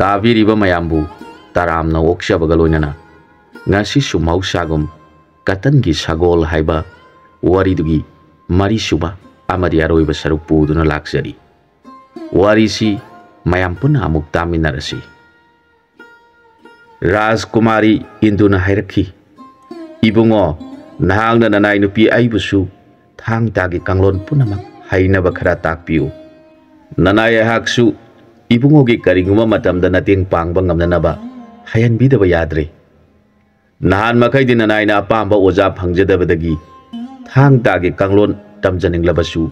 ताबीरिबा मयामबु तारामना ओक्सबगा लोइनना ngasisu mausagum katangi sagol haiba waridugi marisuba amadi aroiba saruk puduna laksari warisi mayam pun amuk taminarasi Rajkumari induna hairaki ibungo nahangna nanai nupi aibusu thang tagi kanglon punamak hainaba khara takpiu nanai haksu ibungo gi karinguma matamda nating pangba ngamnanaba hayan bidaba yadre nahan makai din nanai na apamba oja phangjadabadagi thang tagi kanglon tamjaninglabasu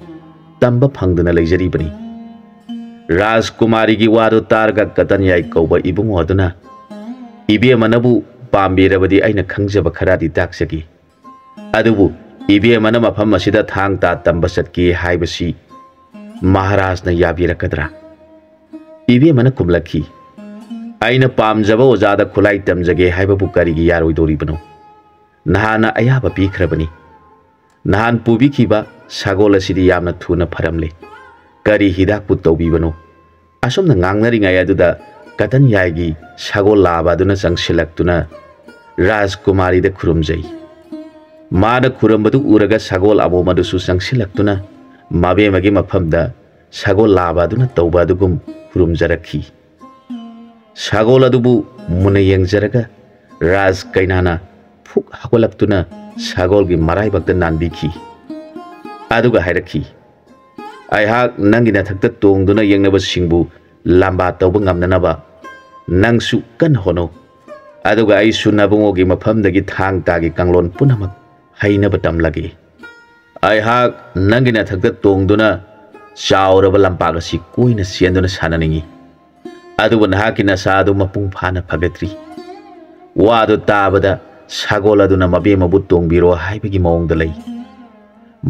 tamba phangduna leijari bani Rajkumari gi wadu targa katanyai kauba ibungo aduna ibe manabu pambirabadi aina khangjaba kharadi taksagi adubu ibe mana mafam asida thang ta tamba satki haibasi maharaj na yabirakadra ibe mana kumlaki aina pamjaba ojada khulai tamjage haibabu karigi yaroi doribano nahana ayaba pikhrabani nahan pubikhiba sagol asidi yamna thuna pharamle kari hidak pu tawbibano asomna ngangnari ngai aduda katan yaigi sagol laba duna sangsilaktuna Rajkumari da khurumjai Mada khurambadu uraga sagol abo madusu sangsilaktuna mabe magi mafamda sagol laba duna tawbadugum khurumjarakhi sagol adubu muna yengjaraga Raj kainana phuk hakolaktuna sagol gi marai bakta nanbikhi aduga hairakhi aihak nangina thakta tongduna yengnaba singbu lamba tawba ngamnanaba nangsu kan hono aduga ai sunabungogi mafamdagi thang tagi kanglon punamak hainaba tamlagi aihak nangina thakta tongduna chauraba lampaga si koina sianduna sananingi aduba nahakina sadu mapung phana phagatri wadu tabada sagol aduna mabe mabu tongbiro haibagi maungda lei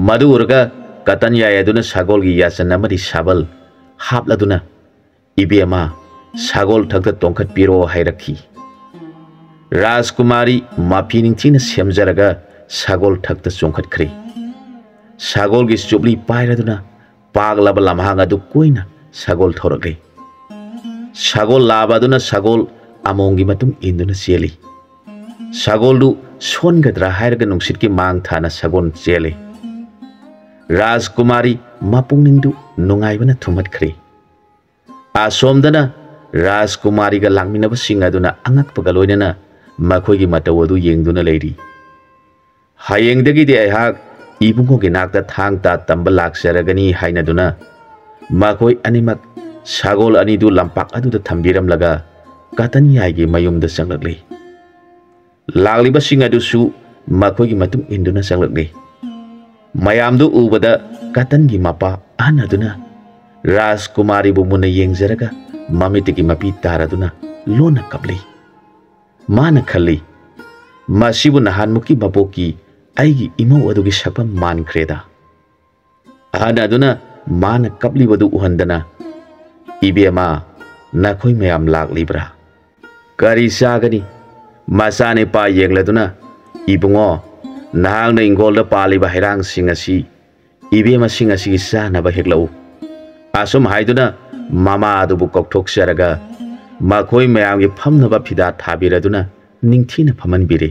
madu urga katanya aduna sagol gi yasan amadi sabal hapladuna ibema sagol thakta tongkhat piro hairakhi Rajkumari mapining semjaraga sagol thakta chongkhat khre sagol gi chupli pairaduna paglaba lamhang adu koina sagol thorage sagol labaduna sagol amongi matung induna cheli sagol du songadra hairaga nungsit ki mang thana sagon chele Rajkumari mapungning du nungaibana thumat khre asomdana Rajkumari ga langminaba singaduna angak pagaloinana makhoigi matawadu yengduna leiri hayengdagi de aihak ibungo gi nakta thang ta tamba laksaragani hainaduna makhoi animak sagol ani du lampak adu da thambiram laga katan yaigi mayumda sanglakle lagliba singadu su makhoigi matung induna sanglakle mayamdu ubada katan gi mapa anaduna Rajkumari bu muna yengjaraga mamitiki mapi taraduna lona kaple mana khali masibu nahanmuki maboki aigi imau adugi sakam mankreda anaduna mana kapli badu uhandana ibema nakhoi mayam laklibra kari sagani masane pa yengladuna ibungo nahangna ingolda paliba hirang singasi ibema singasi sana ba heklau asum haiduna mama adubu kokthokjaraga makhoi mayamgi phamnaba phida thabiraduna ningthina phamanbire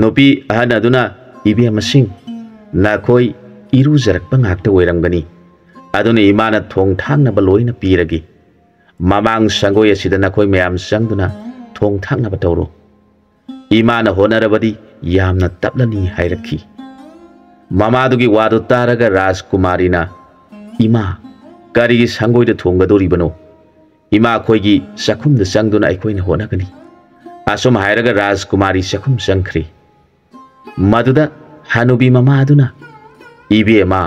nopi ahanaduna ibema sing nakhoi irujarakpa ngakta oiramgani aduna imana thong thangnaba loina piragi mamang sangoi asida nakhoi mayam sangduna thong thangnaba tawro imana honarabadi yamna taplani hairakhi mamadugi wadu taraga Rajkumari na ima karigi sangoi da thonggadoribano ima khoigi sakhum da sangduna aikoina honagani asom hairaga Rajkumari sakhum sangkhri maduda hanubi mama aduna ibema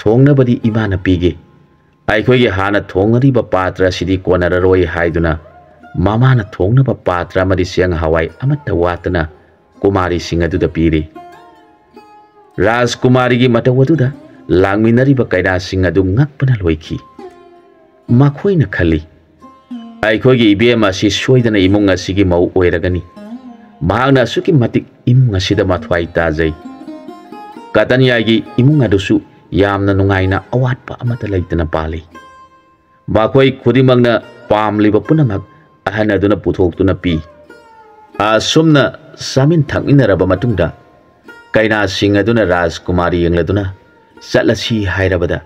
thongnabadi imana pige aikhoigi hana thongariba patra sidi konararoi haiduna mama na thongnaba patra madi siang hawai amatta watana kumari singaduda pire Rajkumari gi matawaduda langminariba kaida singadu ngakpana loikhi makhoina khali aikhoigi ibema si soidana imung asigi mau oiragani mahangna suki matik imung asida mathwai tajai katanyagi imung adusu yamna nungaina awatpa amata laitana pali makhoi khudimangna पामलिबा पुनमक अहन अदुना पुथोक्तुना P असुमना सामिन थकमिनरबा मतुंगदा कैना सिंह अदुना राजकुमारी यंगलदुना चलसी हायरबदा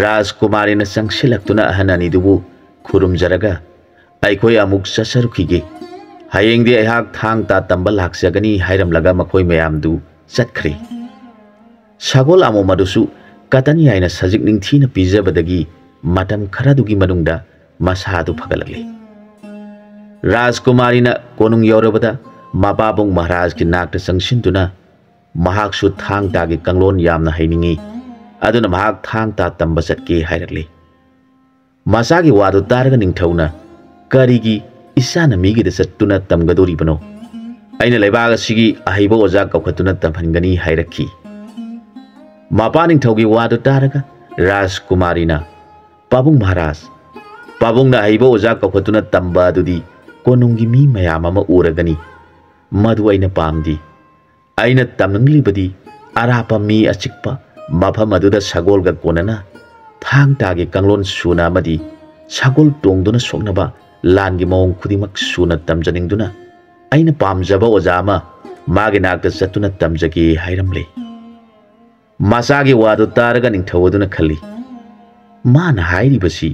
राजकुमारी न संगसिलक्तुना अहन अनिदुबु खुरुमजरगा अखोय अमुक चसरुखिगे हयेंगदि अहाक थांग ता तंबा लाक्सगनी हायरमलगा मखोय मयामदु चटख्रे सगोल अमो मदुसु कतनी आइना सजिक निंगथीना पिजबदगी मतम खरादुगी मनुंगदा मसादु फगलले राजकुमारी न कोनुंग यौरबदा मपाबुंग महाराज की नाक संगसिंतुना महाकसु थांग तागे कंगलोन यामना हैनिंगी अदुना महाक थांग ता तंबा चटके हायरले मसागी वादु तारगा निंगथौना करिगी इसाना मीगी चटुना तमगदोरिबनो अइना लेबाग सिगी अहैबो ओजा कौखतुना तमहनगनी हायरखी मपा निंगथौगी वादु तारगा राजकुमारी ना पाबुंग महाराज पाबुंग ना अहैबो ओजा कौखतुना तंबा अदुदी कोनुंगी मी मयाम अमा उरगनी मधु अइना पामदी अइना तमनंगलिबदी अरापा मी अचिकपा मफम अदुदा सगोलगा कोनना थांग तागे कंगलोन सुना मदी सगोल टोंगदुना सोकनबा लानगी मौंग खुदिमक सुना तमजनिंगदुना अइना पामजबा ओजामा मागे नाकता चतुना तमजगे हायरमले मसागे वादो तारगा निंगथौदुना खल्ली माना हायरिबसी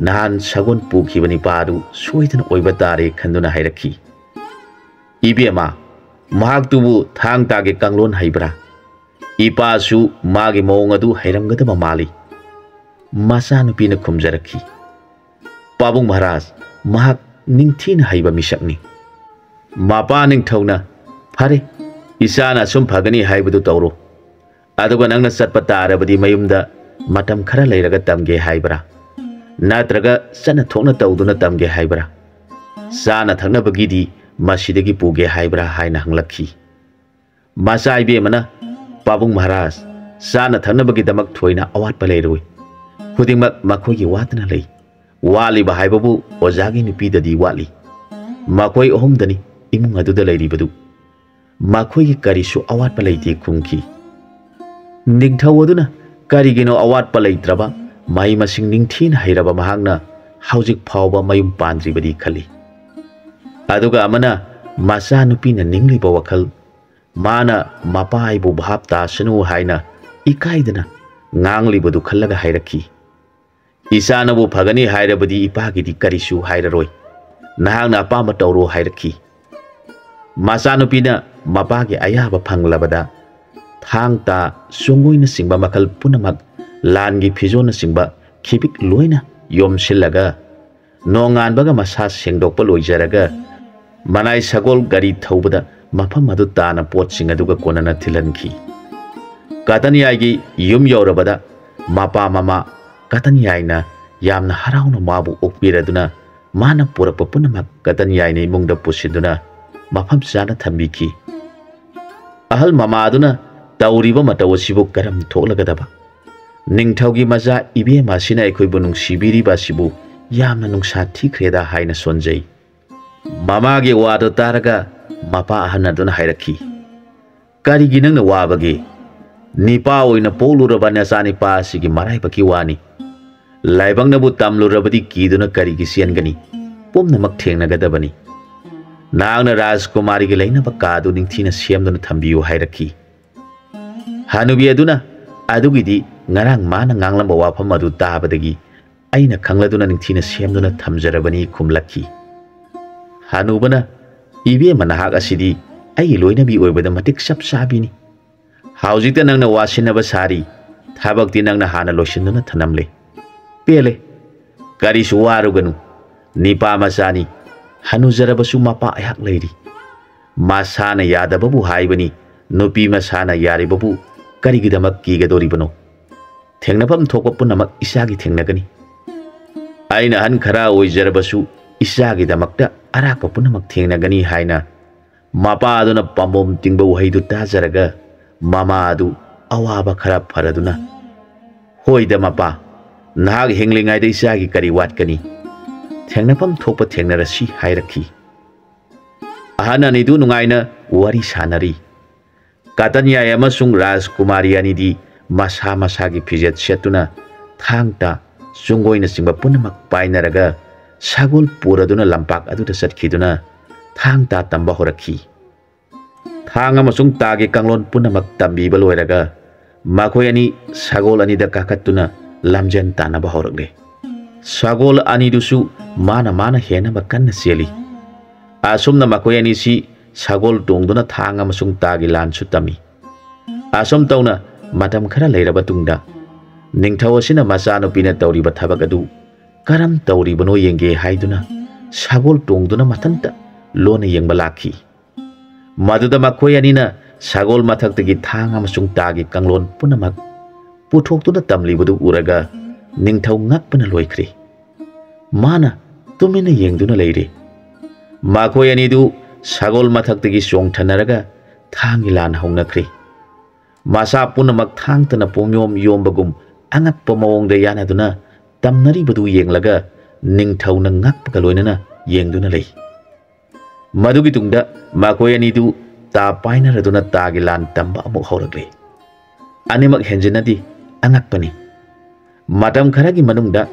नहान सगोन पुखिबनी पादु सोइदना ओइबा तारे खंदुना हायरखी इबेमा महाक्तुबु थांग तागे कंगलोन हाइब्रा इपासु मागे मौंग अदु हायरमगदबा माली मसा नुपीना खुमजरखी पाबुंग महाराज महाक निंगथीना हाइबा मिसकनी मापा निंगथौना फरे इसाना सुम फगनी हाइबदु तौरो अदुगा नंगना चटपा तारबदी मयुमदा मतम खरा लैरगा तमगे हाइब्रा नात्रगा सना थोकना तौदुना तमगे हाइब्रा साना थंगनबगीदी मसीदगी पुगे हाइब्रा हाइना हंगलखी मसा इबेमना पाबुंग महाराज साना थंगनबगीदमक थोइना अवाटपा लैरोय खुदिमक मखोयगी वातना लೈ वालिबा हाइबबु ओजागी नुपीददी वाली मखोय अहुमदनी इमुंग अदुदा लैरिबदु मखोयगी करिसु अवाटपा लैते खुमखी निंगथौ अदुना करिगिनो अवाटपा लैत्रबा माई मसिंग निंगथीन हाइरबा महांगना हौजिक फावबा मयुम पांद्रिबदी खली अदुगा अमना मसा नुपीना निंगलिबा वखल माना मपाइबु भाप तासनु हाइना इकाइदना nganglibadu khallaga hairaki isanabu phagani hairabadi ipagidi karisu hairaroi nahangna apama tawro hairaki masanupina mapagi ayaba phanglabada thangta sungoina singba makal punamak langi phizona singba khibik loina yomsillaga nonganbaga masa sengdokpa loijaraga manai sagol gari thawbada mafam adu tana pot singaduga konana thilanki Katanyai yum yorabada mapa mama Katanyai na yamna harauna mabu okpiraduna mana purapa punamak Katanyai ni mungda pusiduna mafam sana thambiki ahal mama aduna tauriba matawasibu karam tholagadaba ningthaugi maza ibe masina ekhoibu nungsibiri basibu yamna nungsa thikreda haina sonjai mama ge wado taraga mapa ahanaduna hairaki karigi nangna wabage nipa oina poluraba nasani pa sigi marai baki wani laibang nabu tamlurabadi kiduna karigi siangani pomnamak thengnagadabani nangna rajkumari gi laina bakadu ningthina siamduna thambiyu hairaki hanubi aduna adugidi ngarang mana nganglamba wafam adu tabadagi aina khangladuna ningthina siamduna thamjarabani khumlaki hanubana ibe manahak asidi ai loina bi oibada matik sap sabini Haujita nang na wasinaba sari thabakti nang na hana losinuna thanamle pele kari suwaruganu nipa masani hanujarabasu mapa ayak leiri masana yadababu haibani nupi masana yaribabu karigidamak kigadoribano thengnapam thokpa punamak isagi thengnagani aina han khara oijarabasu isagi damakta arakpa punamak thengnagani haina mapa aduna pambom tingba wahaidu tajaraga Mama adu awaba kharap faraduna hoida mapa nahag henglingai de isagi kari watkani thengnapam thokpa thengnarasi hairaki ahana nidu nungaina wari sanari katanya amasung rajkumari anidi masa masagi phijet setuna thangta sungoina singba punamak painaraga sagol puraduna lampak aduda satkiduna thang ta tamba horakhi thang amasung tage kanglon punamak tambiba loiraga makhoi ani sagol ani da kakatuna lamjen tanaba horakle sagol ani dusu mana hena bakanna seli asumna makhoi ani si sagol tongduna thang amasung tage lan su tami asum tawna matam khara leiraba tungda ningthau asina masano pina tawriba thabak adu karam tawribano yenge haiduna sagol tongduna matanta lona yengba lakhi maduda makhoi anina sagol mathaktagi thang amasung tagi kanglon punamak puthokduna tamlibudu uraga ningthau ngakpana loikhri mana tumina yengduna leire makhoi anidu sagol mathaktagi songthanaraga thangi lan haunakhri masa punamak thangtana pomyom yombagum angakpa mawongda yanaduna tamnaribadu yenglaga ningthauna ngakpaga loinana yengduna lei madugi tungda makhoi anidu ta painaraduna tagi lan tamba amuk haurakle animak henjinadi angakpani matam kharagi manungda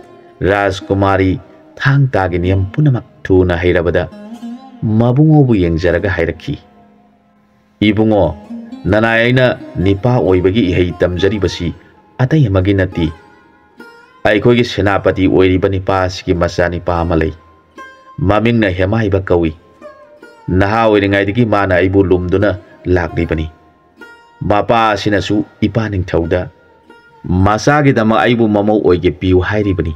Rajkumari thang tagi niyam punamak thuna hairabada mabungobu yengjaraga hairakhi ibungo nanayaina nipa oibagi ihei tamjaribasi atai amagi nati aikhogi senapati oiriba nipa asigi masa nipa amalei mamingna hemaiba kawi naha oiringaidagi mana aibu lumduna laklibani mapa asinasu ipa ningthauda masagi dama aibu mamau oige piu hairibani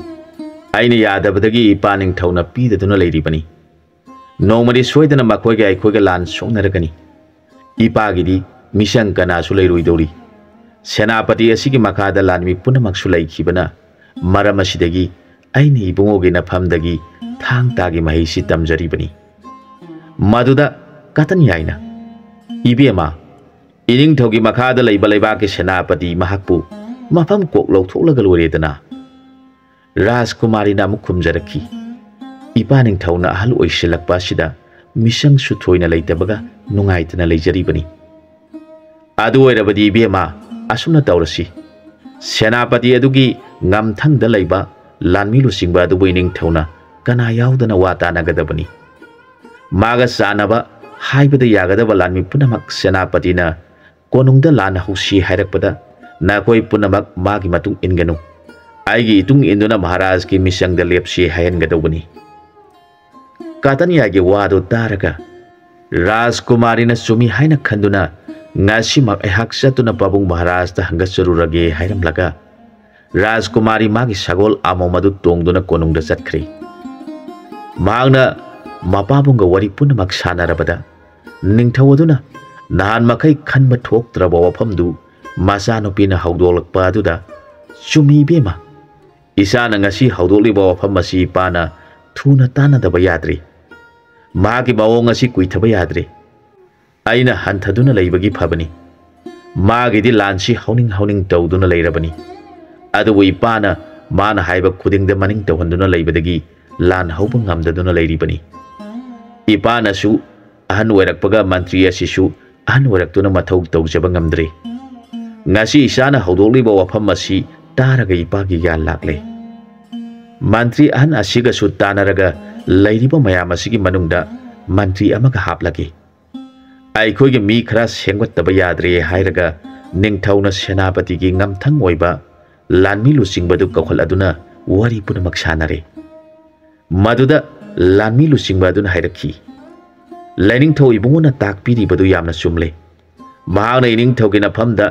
aina yadabadagi ipa ningthauna pidaduna leiribani nomadi soidana makhoiga aikhoiga lan songnaragani ipagidi misang kanasu leiroidori senapati asigi makada lanmi punamaksu leikhibana maram asidagi aina ibungogi nafamdagi thang tagi mahisi tamjaribani maduda katan yaina ibema ining thogi makada leiba leibaki senapati mahakpu mafam kok lawtholaga loiredana Rajkumari na mukhumjarakhi ipaning thauna ahal oisilakpa sida misang su thoina leitabaga nungaitana leijaribani adu oirabadi ibema asuna tawrasi senapati adugi ngamthangda leiba lanmi lusingba adu boining thauna kana yaudana wata nagadabani maga sanaba haibada yagadaba lanmi punamak senapatina konungda lan husi hairakpada nakoi punamak magi matung inganu aigi itung induna maharaj ki misangda lepsi hayangadawani katanya ge wado taraga Rajkumari na sumi haina khanduna ngasi mak ehak satuna pabung maharaj ta hangasarurage hairamlaga Rajkumari magi sagol amo madu tongduna konungda satkhri magna mapabunga wari punamak sanarabada ningthawaduna nahan makai khanba thoktraba wafamdu masanopina haudolakpa aduda chumi bema isana ngasi haudoliba wafam asi pana thuna tanadaba yadri magi mawong asi kuithaba yadri aina hanthaduna leibagi phabani magidi lansi hauning tawduna leirabani adu ipana mana haiba khudingda maning tawhanduna leibadagi lan hauba ngamdaduna leiribani ipana su ahan oirakpaga mantri asisu ahan oiraktuna mathau tawjaba ngamdre ngasi isana haudoliba wafam asi taraga ipagi yan lakle mantri ahan asiga su tanaraga leiriba mayam asigi manungda mantri amaga haplagi aikhoige mi khara sengwattaba yadre hairaga ningthauna senapati gi ngamthang oiba lanmi lusingbadu kakhol aduna wari punamak sanare maduda lanmi lusingbadu aduna hairakhi laining thau ibungona takpiri badu yamna sumle mahana ining thau gina phamda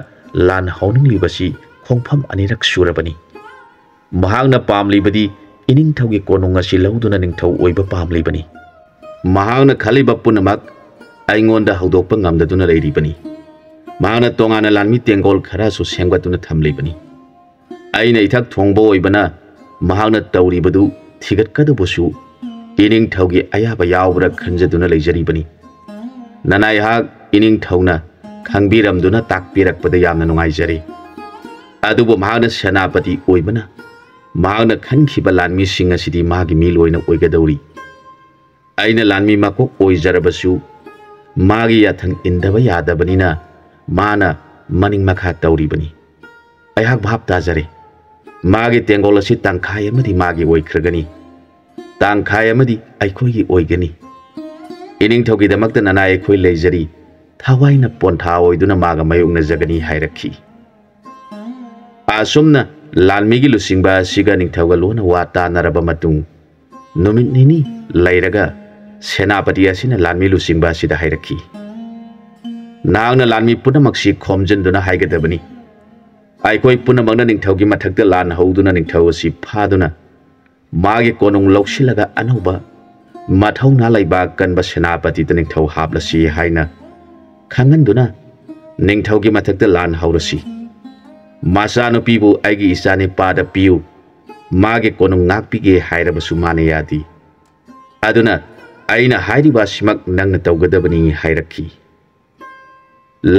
lan hauning libasi khongpham anirak surabani mahangna pamlibadi ining thau gi konunga si lauduna ning thau oiba pamlibani mahangna khaliba punamak aingonda haudokpa ngamdaduna leiribani mahangna tongana lanmi tengol khara su sengwatuna thamlibani aina ithak thongbo oibana mahangna tawribadu thigatkadabusu ining thaugi ayaba yawbra khanjaduna leijaribani nanai hak ining thauna khangbiramduna takpirakpada yamna nungaijari adubu mahangna senapati oibana mahangna khankhiba lanmi sing asidi magi mi loina oigadawri aina lanmi makok oijarabasu magi yathang indaba yadabanina mana maning makha tawribani ayhak bhab tajare magi tengol asi tangkhai amadi magi oikragani tangkhai amadi aikhoi gi oigani ining thogi damakta nana aikhoi leijari thawaina pontha oiduna maga mayungna jagani hairakhi asumna lanmi gi lusingba siga ningthauga lona wa tanaraba matung numit nini lairaga senapati asina lanmi lusingba sida hairakhi nangna lanmi punamaksi khomjenduna haigadabani aikhoi punamangna ningthaugi mathakta lan hauduna ningthau asi phaduna magi konung lausilaga anauba mathauna laiba kanba senapati ta ningthau hablasi haina khanganduna ningthaugi mathakta lan haurasi masano pibu aigi isani pada piu magi konung ngakpige hairabasu mane yadi aduna aina hairiba simak nangna taugadabani hairakhi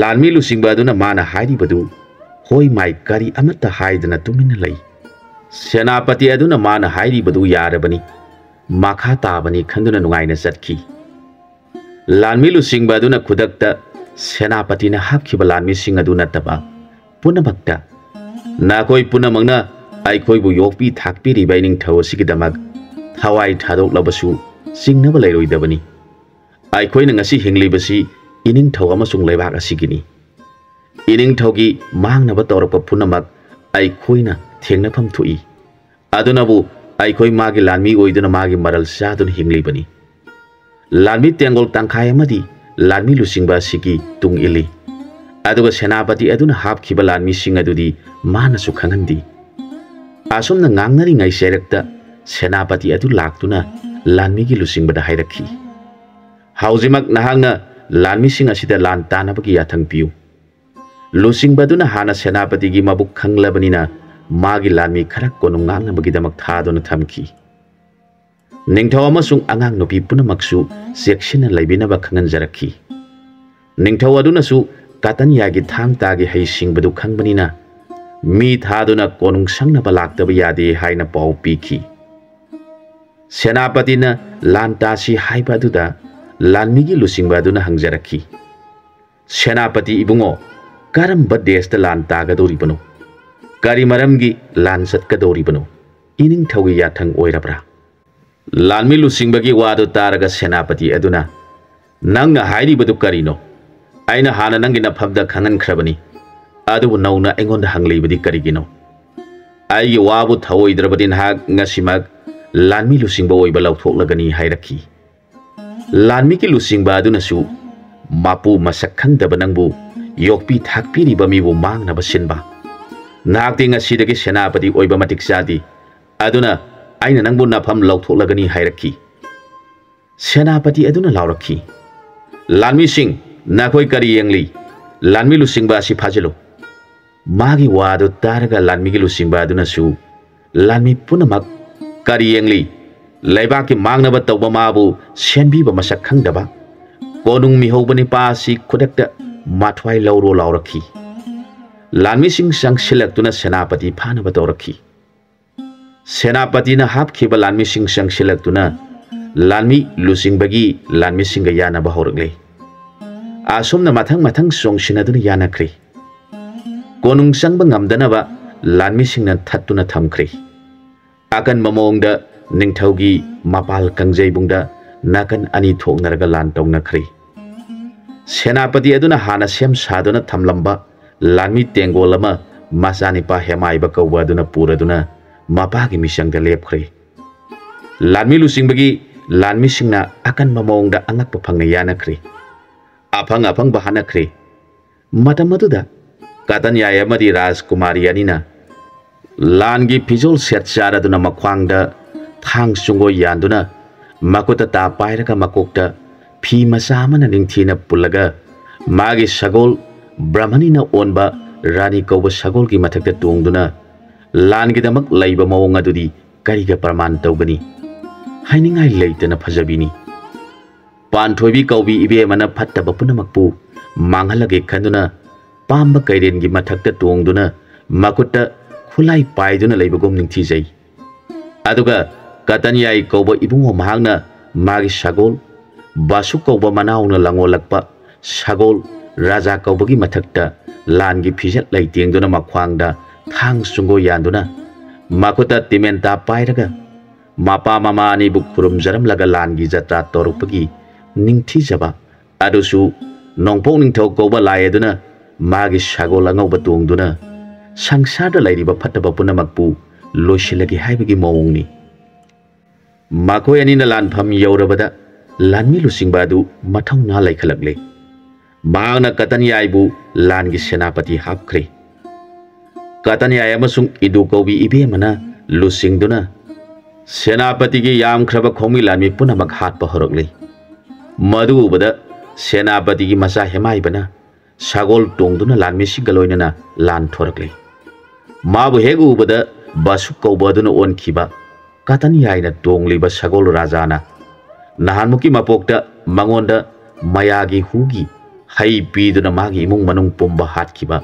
lanmi lusingba aduna mana hairibadu hoi mai kari amata haidana tumina lai senapati aduna mana hairibadu yarabani makha tabani khanduna nungaina satki lanmi lusingba aduna khudakta senapati na hapkhiba lanmi sing aduna taba punamakta nakoi punamangna aikhoi bu yokpi thakpi ri baining thawasi kidamak thawai thadok labasu singnaba lairoidabani aikhoi na ngasi hinglibasi ining thaw amasung leibak asigini ining thawgi mangnaba tawrapa punamak aikhoi na thengnafam thui adunabu aikhoi magi lanmi oiduna magi maral sadun hinglibani lanmi tengol tangkhai amadi lanmi lusingba sigi tung ili aduga senapati aduna hapkhiba lanmi sing adudi manasu khangandi asomna ngangnari ngai serekta senapati adu laktuna lanmi gi lusingbada hairakhi haujimak nahangna lanmi sing asida lan tanabagi yathang piu lusingbaduna hana senapati gi mabuk khanglabanina magi lanmi kharak konung ngangnabagi damak thaduna thamki ningthaw amasung angang nupi punamaksu section laibinaba khanganjarakhi ningthaw aduna su katan yagi thang tagi hai singbadu khangbanina mi thaduna konung sangnaba laktaba yade haina pau pikhi senapatina lantasi haibaduda lanmigi lusingbaduna hangjarakhi senapati ibungo karamba desta lantaga doribano kari maramgi lansat ka doribano ining thawi yathang oirabra lanmi lusingbagi wadu taraga senapati aduna nangna hairibadu karino aina hana nangi nafamda khangan khrabani adu nauna engonda hanglibadi karigino ai wabu thawoidrabadi nha ngasimak lanmi lusingba oiba lauthoklagani hairakhi lanmi ki lusingba aduna su mapu masak khangdaba nangbu yokpi thakpi ri bami bu mangna basinba nakti ngasidagi senapati oiba matik sadi aduna aina nangbu nafam lauthoklagani hairakhi senapati aduna laurakhi lanmi sing nakoi kari yengli lanmi lusingba si phajelo magi wadu taraga lanmi gi lusingba aduna su lanmi punamak kari yengli laiba ki mangnaba tawba mabu senbi ba masak khangdaba konung mi hobani pa si khudakta mathwai lauro laurakhi lanmi sing sang silaktuna senapati phana ba tawrakhi senapati na hapkhiba lanmi sing sang silaktuna lanmi lusingbagi lanmi singa yana ba horakle asomna mathang mathang songsinaduna yanakri konung sangba ngamdanaba lanmi singna thattuna thamkri akan mamongda ningthaugi mapal kangjaibungda nakan ani thoknaraga lan tongnakri senapati aduna hana sem saduna thamlamba lanmi tengolama masani pa hemaiba kawba aduna puraduna mapagi misangda lepkhri lanmi lusingbagi lanmi singna akan mamongda angakpa phangna yanakri afang afang bahana kre matamaduda katan yaya madi rajkumari anina langi pijol set charaduna makhwangda thang sungo yanduna makuta ta pairaga makokta phi masamana ningthina pulaga magi sagol brahmanina onba rani kauba sagol gi mathakta tungduna langi damak laiba mawong adudi kariga praman tawgani hainingai leitana phajabini Panthoibi kaubi ibe mana phattaba punamakpu manghalage khanduna pamba kairengi mathakta tongduna makutta khulai paiduna leibagom ningthijai aduga katanyai kauba ibungo mahangna magi sagol basu kauba manauna langolakpa sagol raja kaubagi mathakta langi phijat laitengduna makhwangda thang sungo yanduna makutta timenta pairaga mapa mama ani bu khurum jaram laga lan gi jatra torupagi ningthi jaba adusu nongpong ningthau koba lai aduna magi sagol angau batung duna sangsar da lairiba phataba punamakpu loisilagi haibagi mawongni makoi ani na lan pham yaurabada lanmi lusingba adu mathong na laikhalagle magna katanyai bu langi senapati hapkhre katanyai amasung idu kobi ibe mana lusingduna senapati gi yam khraba khomi lanmi punamak hatpa horokle madu ubada senapati gi masa hemai bana sagol tongduna lanmi sigaloinana lan thorakle mabu hegu ubada basuk kobaduna onkhiba katanyai na tongliba sagol rajana nahanmuki mapokta mangonda mayagi hugi hai piduna magi imung manung pomba hatkiba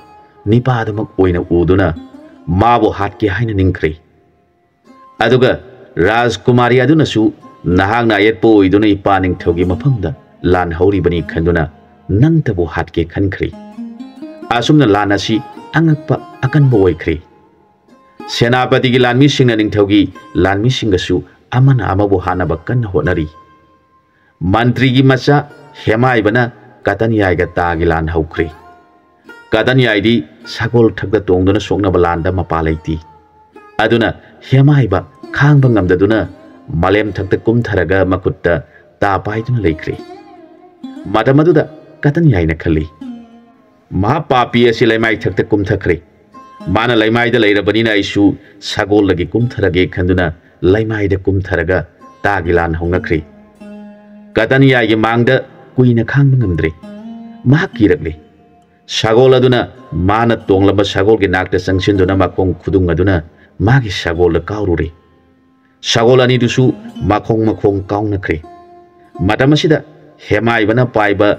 nipadamak oina uduna mabu hatke haina ningkhre aduga rajkumari aduna su nahangna yetpo oiduna ipa ningthogi mafamda lan hauri bani khanduna nangtabu hatke khankhre asumna lan asi angakpa akanba oikhre senapati gi lanmi singna ningthogi lanmi singasu amana amabu hanaba kanna honari mantri gi macha hemai bana katanyai ga tagi lan haukhre katanyai di sagol thakda tongduna sokna balanda mapalaiti aduna hemai ba khangba ngamdaduna malem thakta kumtharaga makutta ta paiduna leikhre madamaduda katanyai na khali ma papi asi laimai thakta kumthakre mana laimai da leirabanina isu sagol lagi kumtharage khanduna laimai da kumtharaga tagi lan hongakre katanyai gi mangda kuina khang ngamdre ma kirakle sagol aduna mana tonglaba sagol gi nakta sangsinduna makong khudung aduna magi sagol la kaurure sagol ani dusu makong kaunakre matamasida hemai bana paiba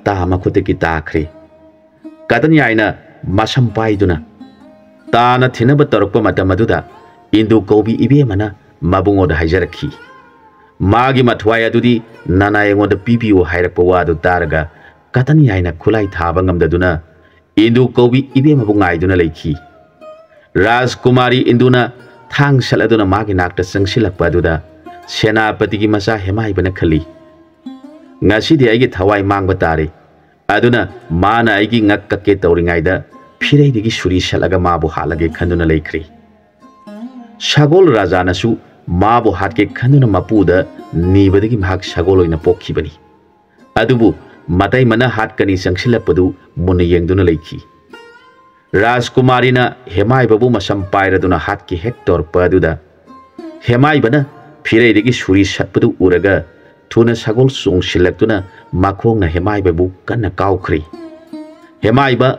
ta makute ki takre katanyai na masam paiduna tana thinaba torokpa matamaduda indu kobi ibe mana mabungoda haijarakhi magi mathwai adudi nana yengoda pipiu hairakpa wadu taraga katanyai na khulai thaba ngamdaduna indu kobi ibe mabungai duna leikhi rajkumari induna thang saladuna magi nakta sangsilakpa duda senapati gi masa hemai bana khali ngasidi aigi thawai mangba tare aduna mana aigi ngakkake tauringaida phirei digi suri salaga mabu halage khanduna leikhre sagol raja nasu mabu hatke khanduna mapuda nibadagi mahak sagol oina pokhibani adubu matai mana hatkani sangsilapadu munna yengduna leikhi rajkumari na hemai babu masam pairaduna hatki hector paduda hemai bana phirei digi suri satpadu uraga thuna sagol songsilaktuna makhongna hemai babu kanna kaukhre hemai ba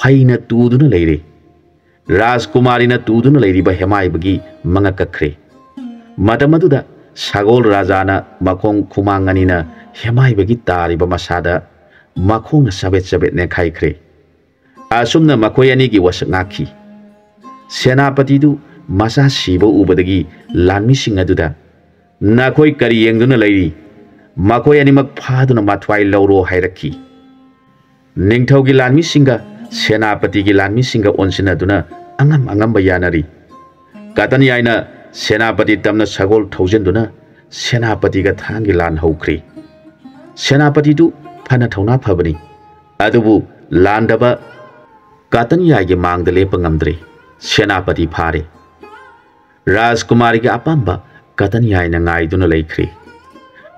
phaina tuduna leire rajkumari na tuduna leiriba hemai bagi manga kakre madamaduda sagol rajana makhong khumangani na hemai bagi tariba masada makhong sabet ne khaikhre asumna makhoi ani gi wasak ngakhi senapati du masa sibo ubadagi lanmi singaduda nakhoi kari yengduna leiri makhoi ani mak phaduna mathwai lawro hairakhi ningthaugi lanmi singa senapati gi lanmi singa onsinaduna angam bayanari katanyai na senapati tamna sagol thoujenduna senapati ga thangi lan haukhri senapati du phana thauna phabani adubu landaba katanyai gi mangda lepa ngamdre senapati phare rajkumari gi apamba katanyai na ngaiduna leikhri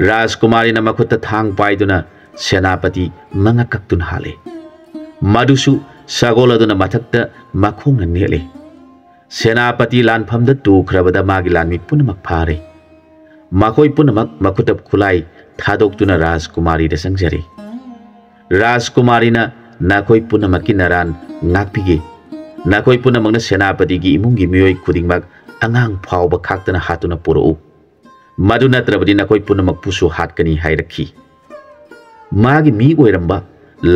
rajkumari na makhutta thang paiduna senapati manga kaktun hale madusu sagol aduna mathakta makhongna nele senapati lanphamda tukhrabada magi lanmi punamak phare makhoi punamak makhutab khulai thadoktuna rajkumari da sangjare rajkumari na nakhoi punamaki naran ngakpige nakhoi punamakna senapati gi imungi miyoi khudingmak angang phawba khaktana hatuna puro madu natrabadi nakhoi punamak pusu hatkani hairakhi magi mi oiramba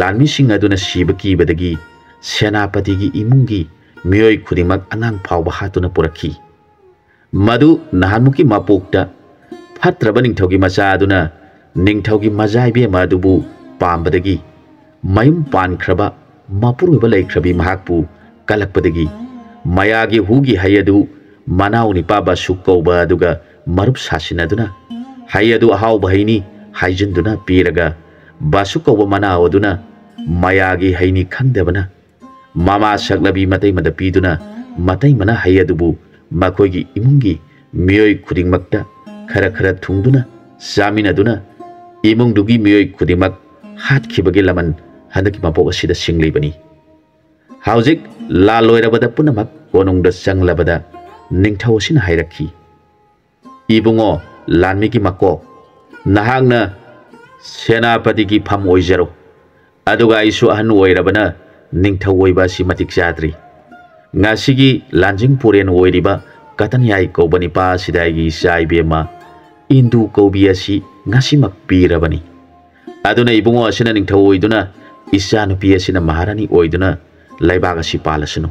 lanmi sing aduna siba kibadagi senapati gi imungi miyoi khudingmak angang phawba hatuna purakhi madu nahanmuki mapokta phatraba ningthaugi macha aduna ningthaugi majaibe madubu pambadagi mayum pankhraba mapuruba leikhrabi mahakpu kalakpadagi mayagi hugi hayadu manauni paba sukkoba aduga marup sasinaduna hayadu ahau bahini haijinduna piraga basu ko mana oduna mayagi haini khangdebana mama saklabi matai madapiduna matai mana hayadubu makogi imungi miyoi khudingmakta khara khara thungduna saminaduna imungdugi miyoi khudimak hat khibagi laman hanaki mapok asida singlibani haujik la loirabada punamak konungda sanglabada ningthau sin hairakhi ibungo lanmi ki makok nahangna senapati ki pham oijaro aduga isu ahan oirabana ningthau oiba si matik jadri ngasigi lanjing puren oiriba katan yai kobani pa sidaigi sai bema indu kobi asi ngasimak pirabani aduna ibungo asina ningthau oiduna isa nupi asina maharani oiduna laibaga si palasunu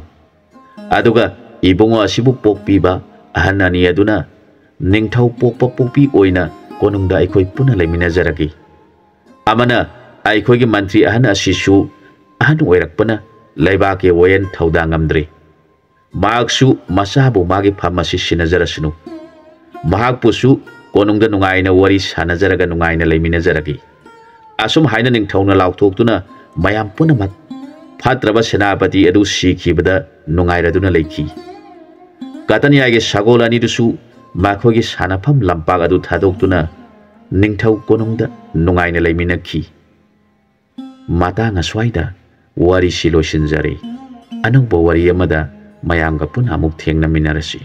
aduga ibungo asibu pokpiba ahanani aduna ningthau pokpi oina konungda aikoi puna laiminazaragi amana aikoi gi mantri ahana asisu ahan oirakpana laibake woyen thauda ngamdre magsu masabu magi phamasi sinazarasunu mahakpusu konungda nungaina wari sanazaraga nungaina laiminazaragi asum haina ningthauna laukthokduna mayam punamak fatraba senapati adu sikhibada nungairaduna leikhi katanyage sagolani dusu makogi sanafam lampag adu thadokduna ningthau konungda nungaina laiminakhi matanga swaida wari silosinjare anungbo wari amada mayamga puna amuk thengna minarasi